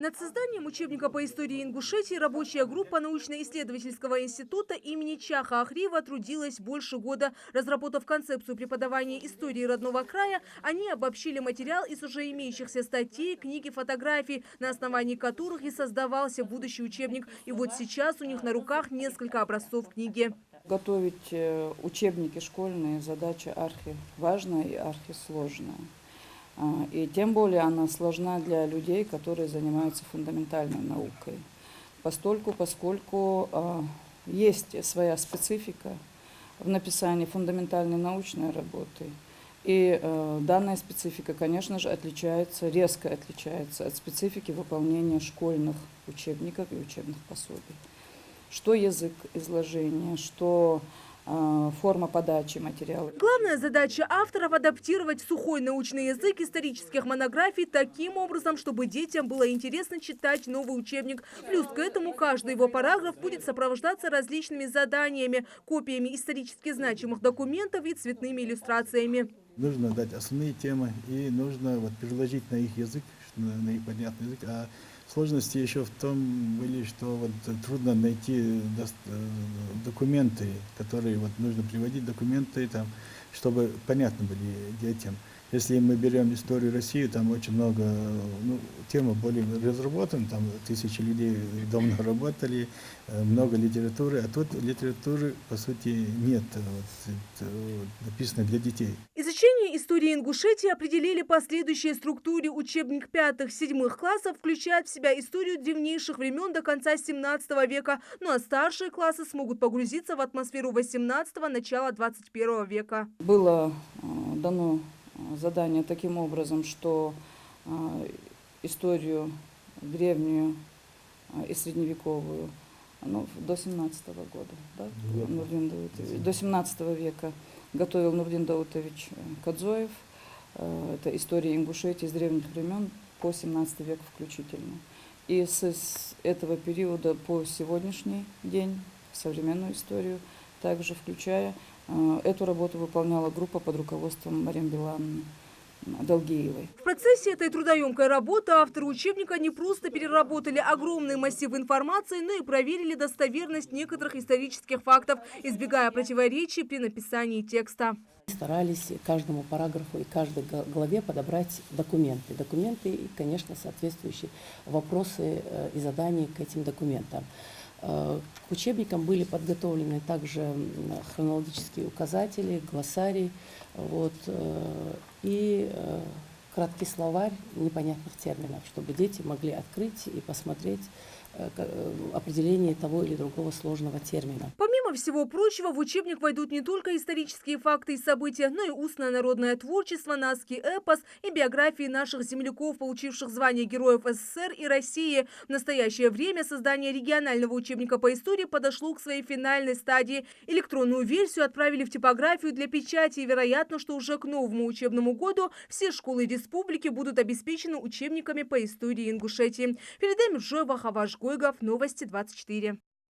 Над созданием учебника по истории Ингушетии рабочая группа научно-исследовательского института имени Чаха Ахриева трудилась больше года. Разработав концепцию преподавания истории родного края, они обобщили материал из уже имеющихся статей, книг и фотографий, на основании которых и создавался будущий учебник. И вот сейчас у них на руках несколько образцов книги. Готовить учебники школьные задача архиважная и архисложная. И тем более она сложна для людей, которые занимаются фундаментальной наукой. Поскольку есть своя специфика в написании фундаментальной научной работы. И данная специфика, конечно же, резко отличается от специфики выполнения школьных учебников и учебных пособий. Что язык изложения, что форма подачи материала. Главная задача авторов – адаптировать сухой научный язык исторических монографий таким образом, чтобы детям было интересно читать новый учебник. Плюс к этому каждый его параграф будет сопровождаться различными заданиями, копиями исторически значимых документов и цветными иллюстрациями. Нужно дать основные темы и нужно переложить на их язык, на их понятный язык. А сложности еще в том были, что трудно найти документы, которые нужно приводить документы, чтобы понятно были детям. Если мы берем историю России, там очень много, тема более разработана, там тысячи людей давно работали, много литературы, а тут литературы, по сути, нет, написано для детей. Изучение истории Ингушетии определили по следующей структуре. Учебник 5-7 классов включает в себя историю древнейших времен до конца 17 века, ну а старшие классы смогут погрузиться в атмосферу 18-го, начала 21 века. Было дано задание таким образом, что историю древнюю и средневековую до 17 года, да, до 17 века готовил Нурдин Даутович Кадзоев. Это история Ингушетии с древних времен по 17 век включительно. И с этого периода по сегодняшний день, современную историю, также включая, эту работу выполняла группа под руководством Марии Билановны Долгиевой. В процессе этой трудоемкой работы авторы учебника не просто переработали огромный массив информации, но и проверили достоверность некоторых исторических фактов, избегая противоречий при написании текста. Старались каждому параграфу и каждой главе подобрать документы. Документы и, конечно, соответствующие вопросы и задания к этим документам. К учебникам были подготовлены также хронологические указатели, глоссарий и краткий словарь непонятных терминов, чтобы дети могли открыть и посмотреть определение того или другого сложного термина. Помимо всего прочего, в учебник войдут не только исторические факты и события, но и устное народное творчество, наски, эпос и биографии наших земляков, получивших звание Героев СССР и России. В настоящее время создание регионального учебника по истории подошло к своей финальной стадии. Электронную версию отправили в типографию для печати, и вероятно, что уже к новому учебному году все школы республики будут обеспечены учебниками по истории Ингушетии. Передаем Жойва, Хаваш Гойгов, Новости 24.